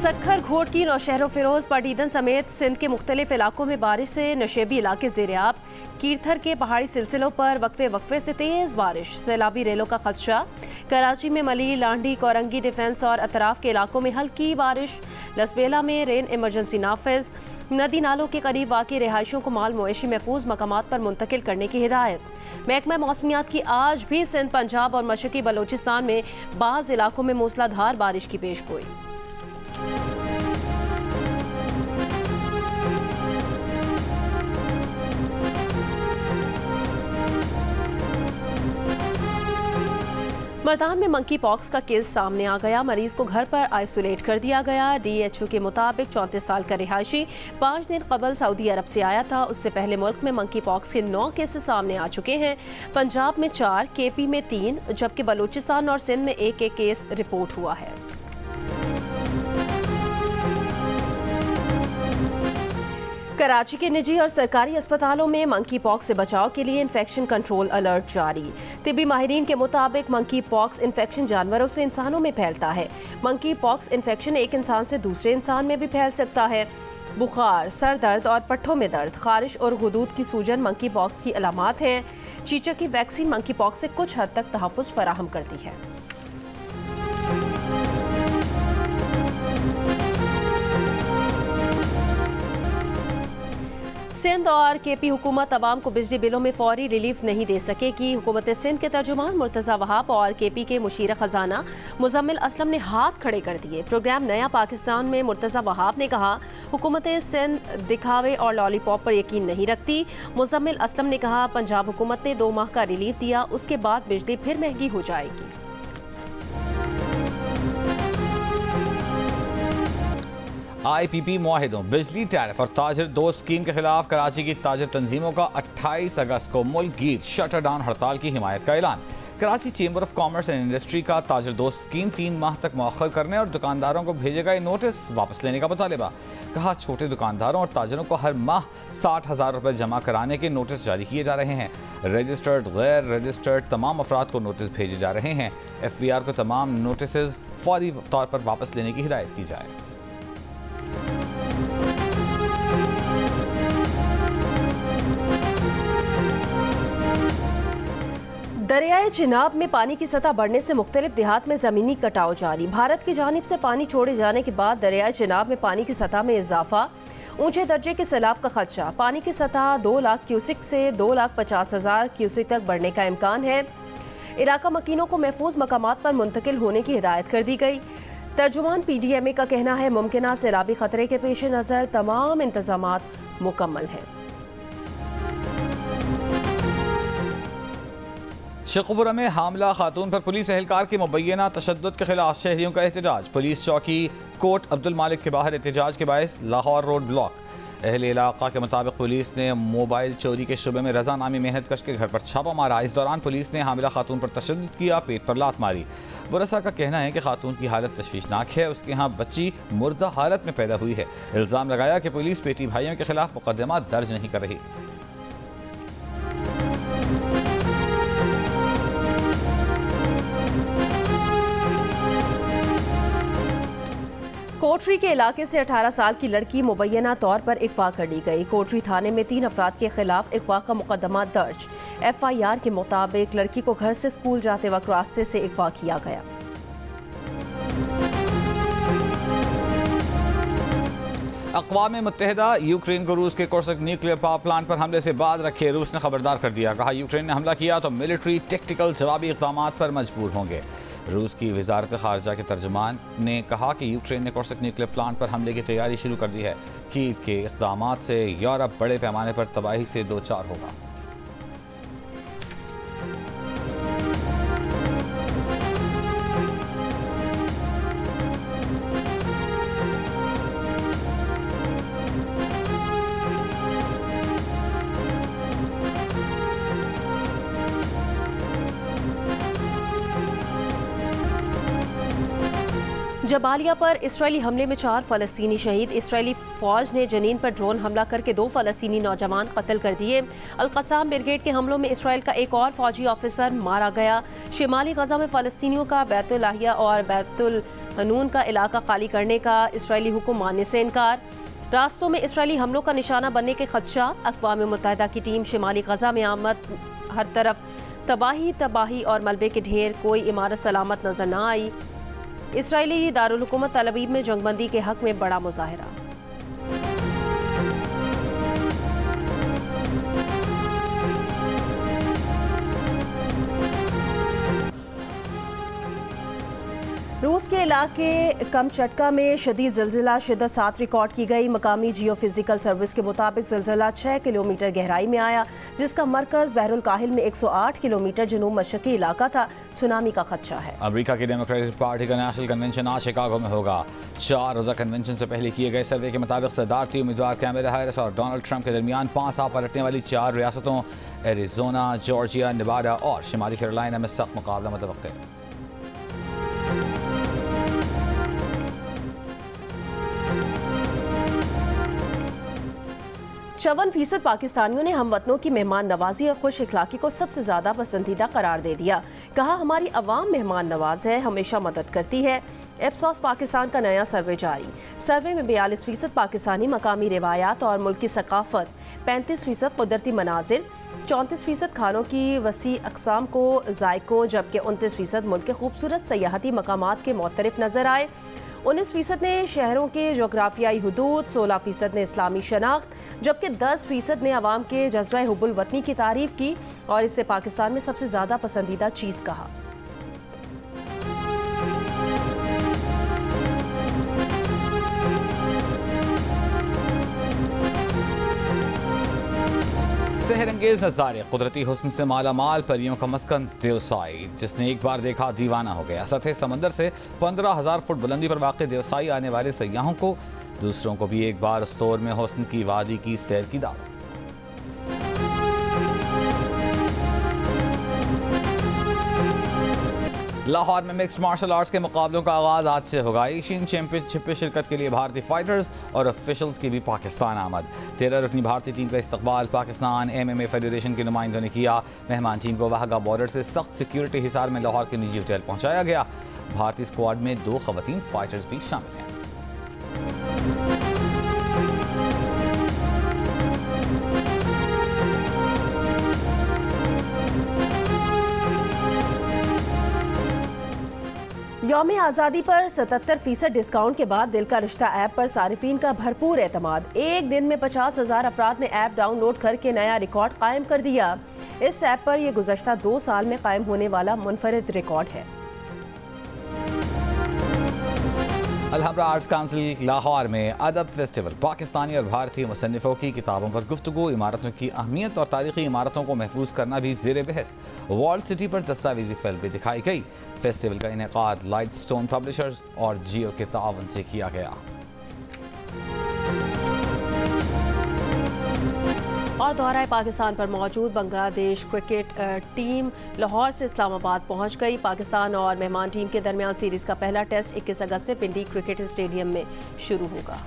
सक्खर, घोटकी, नौशहर, फिरोज, पाटीदन समेत सिंध के मुख्तलिफ इलाकों में बारिश से नशेबी इलाके ज़ेर-ए-आब। कीरथर के पहाड़ी सिलसिलों पर वक्फे वक्फे से तेज़ बारिश, सैलाबी रेलों का खदशा। कराची में मली, लांडी, कोरंगी, डिफेंस और अतराफ के इलाकों में हल्की बारिश। लसबेला में रेन इमरजेंसी नाफिज। नदी नालों के करीब वाक़ई रिहायशों को माल मवेशी महफूज मकामात पर मुंतकिल करने की हिदायत। महकमा मौसमियात की आज भी सिंध, पंजाब और मशरकी बलोचिस्तान में बाज़ इलाकों में मूसलाधार बारिश की पेशगोई। मर्दान में मंकी पॉक्स का केस सामने आ गया। मरीज को घर पर आइसोलेट कर दिया गया। DHO के मुताबिक 34 साल का रिहायशी 5 दिन कबल सऊदी अरब से आया था। उससे पहले मुल्क में मंकी पॉक्स के 9 केसेस सामने आ चुके हैं। पंजाब में 4, KP में 3, जबकि बलूचिस्तान और सिंध में एक केस रिपोर्ट हुआ है। कराची के निजी और सरकारी अस्पतालों में मंकी पॉक्स से बचाव के लिए इन्फेक्शन कंट्रोल अलर्ट जारी। तिब्बी माहिरीन के मुताबिक मंकी पॉक्स इन्फेक्शन जानवरों से इंसानों में फैलता है। मंकी पॉक्स इन्फेक्शन एक इंसान से दूसरे इंसान में भी फैल सकता है। बुखार, सर दर्द और पट्ठों में दर्द, खारिश और गुदूद की सूजन मंकी पॉक्स की अलामात हैं। चीचक की वैक्सीन मंकी पॉक्स से कुछ हद तक तहफ़्फ़ुज़ फराहम करती है। सिंध और KP हुकूमत अवाम को बिजली बिलों में फौरी रिलीफ नहीं दे सकेगी। हुकूमत सिंध के तर्जुमान मुर्तज़ा वहाब और KP के मुशीर खजाना मुजम्मिल असलम ने हाथ खड़े कर दिए। प्रोग्राम नया पाकिस्तान में मुर्तज़ा वहाब ने कहा, हुकूमत सिंध दिखावे और लॉलीपॉप पर यकीन नहीं रखती। मुजम्मिल असलम ने कहा, पंजाब हुकूमत ने 2 माह का रिलीफ दिया, उसके बाद बिजली फिर महंगी हो जाएगी। IPP मुआहिदों, बिजली टैरिफ और ताजर दोस्त स्कीम के खिलाफ कराची की ताजर तंजीमों का 28 अगस्त को मुल्क गीर शटर डाउन हड़ताल की हिमायत का ऐलान। Karachi chamber of commerce and industry का ताजर दोस्त स्कीम 3 माह तक मौखर करने और दुकानदारों को भेजे गए नोटिस वापस लेने का मुतालिबा। कहा, छोटे दुकानदारों और ताजरों को हर माह 60,000 रुपये जमा कराने के नोटिस जारी किए जा रहे हैं। रजिस्टर्ड, गैर रजिस्टर्ड तमाम अफराद को नोटिस भेजे जा रहे हैं। FVR को तमाम नोटिस फौरी तौर पर वापस लेने की हिदायत की जाए। दरियाए चिनाब में पानी की सतह बढ़ने से मुख्तलिफ देहात में ज़मीनी कटाव जारी। भारत की जानिब से पानी छोड़े जाने के बाद दरियाए चिनाब में पानी की सतह में इजाफा। ऊंचे दर्जे के सैलाब का खदशा। पानी की सतह 2 लाख क्यूसिक से 2,50,000 क्यूसिक तक बढ़ने का इम्कान है। इलाका मकीनों को महफूज मकामात पर मुंतकिल होने की हिदायत कर दी गई। तर्जुमान PDMA का कहना है, मुमकिना सैलाबी खतरे के पेश नज़र तमाम इंतजामात मुकम्मल हैं। शेखुपुरा में हामला खातून पर पुलिस एहलकार के मुबैना तशद्दुद के खिलाफ शहरियों का एहतजाज। पुलिस चौकी कोट अब्दुल मालिक के बाहर एहतजाज के बायस लाहौर रोड ब्लॉक। अहले इलाका के मुताबिक पुलिस ने मोबाइल चोरी के शुबे में रजा नामी मेहनत कश के घर पर छापा मारा। इस दौरान पुलिस ने हामिला खातून पर तशद्दुद किया, पेट पर लात मारी। वरसा का कहना है कि खातून की हालत तशवीशनाक है, उसके यहाँ बच्ची मुर्दा हालत में पैदा हुई है। इल्ज़ाम लगाया कि पुलिस बेटी भाइयों के खिलाफ मुकदमा दर्ज नहीं कर रही। कोटरी के इलाके से 18 साल की लड़की मुबैना तौर पर अगवा कर ली गई। कोटरी थाने में 3 अफराद के खिलाफ अगवा का मुकदमा दर्ज। FIR के मुताबिक लड़की को घर से स्कूल जाते वक्त रास्ते से अगवा किया गया। अक़वाम मुत्तहिदा यूक्रेन को रूस के कोर्सक न्यूक्लियर पावर प्लांट पर हमले से बाद रखे रूस ने खबरदार कर दिया। कहा, यूक्रेन ने हमला किया तो मिलिट्री टेक्टिकल जवाबी इक़दाम पर मजबूर होंगे। रूस की वजारत खारजा के तर्जुमान ने कहा कि यूक्रेन ने कोर्सक न्यूक्लियर प्लांट पर हमले की तैयारी शुरू कर दी है। कीव के इक़दाम से यूरोप बड़े पैमाने पर तबाही से दो चार होगा। जबालिया पर इसराइली हमले में 4 फ़लस्तीनी शहीद। इसराइली फ़ौज ने जनीन पर ड्रोन हमला करके 2 फ़लस्तीनी नौजवान कत्ल कर दिए। अल-क़साम ब्रिगेड के हमलों में इसराइल का एक और फ़ौजी ऑफिसर मारा गया। शिमाली गज़ा में फ़लस्तीनियों का बैतुल लाहिया और बैतुल हनून का इलाका खाली करने का इसराइली हुक्म मानने से इनकार। रास्तों में इसराइली हमलों का निशाना बनने के खदशा। अक़वाम मुत्तहिदा की टीम शिमाली गज़ा में आमद। हर तरफ तबाही और मलबे के ढेर, कोई इमारत सलामत नजर न आई। इसराइली दारुल हुकूमत तल अवीव में जंगबंदी के हक में बड़ा मुजाहरा। रूस के इलाके कमचटका में शदीद ज़िलज़िला शिद्दत 7 रिकॉर्ड की गई। मकामी जियो फिजिकल सर्विस के मुताबिक ज़िलज़िला 6 किलोमीटर गहराई में आया, जिसका मरकज़ बहरुल काहिल में 108 किलोमीटर जनूब मशरक़ी इलाका था। सुनामी का खदशा है। अमेरिका की डेमोक्रेटिक पार्टी का नेशनल कन्वेंशन आज शिकागो में होगा। 4 रोज़ा कन्वेंशन से पहले किए गए सर्वे के मुताबिक सदारती उम्मीदवार कैमला हैरिस और डोनाल्ड ट्रंप के दरमियान 5 साल पलटने वाली 4 रियासतों एरिजोना, जॉर्जिया, नेवाडा और शिमाली कैरोलिना में सख्त मुकाबला मुतवक्किल है। चौवन फीसद पाकिस्तानियों ने हमवतनों की मेहमान नवाजी और खुश इखलाकी को सबसे ज्यादा पसंदीदा करार दे दिया। कहा, हमारी अवाम मेहमान नवाज है, हमेशा मदद करती है। एप्सॉस पाकिस्तान का नया सर्वे जारी। सर्वे में 42% पाकिस्तानी मकामी रिवायात और मुल्क की सकाफत, 35% कुदरती मनाजिर, 34% खानों की वसी अकसाम को जायकों, जबकि 29% मुल्क के खूबसूरत सयाहती मकामात के मुख्तलिफ नजर आए। 19% ने शहरों के जोग्राफियाई हुदूद, 16% ने इस्लामी शनाख्त, जबकि 10% ने अवाम के जज्बा हुब्बुल वतनी की तारीफ की और इसे पाकिस्तान में सबसे ज़्यादा पसंदीदा चीज़ कहा। सेहरंगेज नज़ारे, कुदरती हुस्न से माला माल परियों का मस्कन देवसाई, जिसने एक बार देखा दीवाना हो गया। सतह समंदर से 15,000 फुट बुलंदी पर वाक़ देवसाई आने वाले सयाहों को, दूसरों को भी एक बार उस तौर में हुस्न की वादी की सैर की दावत। लाहौर में मिक्स्ड मार्शल आर्ट्स के मुकाबलों का आगाज आज से होगा। एशियन चैंपियनशिप में शिरकत के लिए भारतीय फाइटर्स और ऑफिशियल्स की भी पाकिस्तान आमद। 13 रुकनी भारतीय टीम का इस्तकबाल पाकिस्तान MMA फेडरेशन के नुमाइंदों ने किया। मेहमान टीम को वाहगा बॉर्डर से सख्त सिक्योरिटी हिसार में लाहौर के निजी होटल पहुंचाया गया। भारतीय स्क्वाड में 2 खवातीन फाइटर्स भी शामिल हैं। यौम आज़ादी पर 77% डिस्काउंट के बाद दिल का रिश्ता ऐप पर सारिफीन का भरपूर एतमाद। एक दिन में 50,000 अफराद ने ऐप डाउनलोड करके नया रिकॉर्ड कायम कर दिया। इस ऐप पर यह गुज़श्ता 2 साल में कायम होने वाला मुनफरिद रिकॉर्ड है। अलहमरा आर्ट्स काउंसिल लाहौर में अदब फेस्टिवल, पाकिस्तानी और भारतीय मुसन्निफों की किताबों पर गुफ्तगू, इमारतों की अहमियत और तारीखी इमारतों को महफूज करना भी ज़ेर बहस। वॉल्ड सिटी पर दस्तावेजी फिल्म भी दिखाई गई। फेस्टिवल का इनेकाद लाइट स्टोन पब्लिशर्स और जियो के तावन से किया गया। और दौरा पाकिस्तान पर मौजूद बांग्लादेश क्रिकेट टीम लाहौर से इस्लामाबाद पहुंच गई। पाकिस्तान और मेहमान टीम के दरमियान सीरीज का पहला टेस्ट 21 अगस्त से पिंडी क्रिकेट स्टेडियम में शुरू होगा।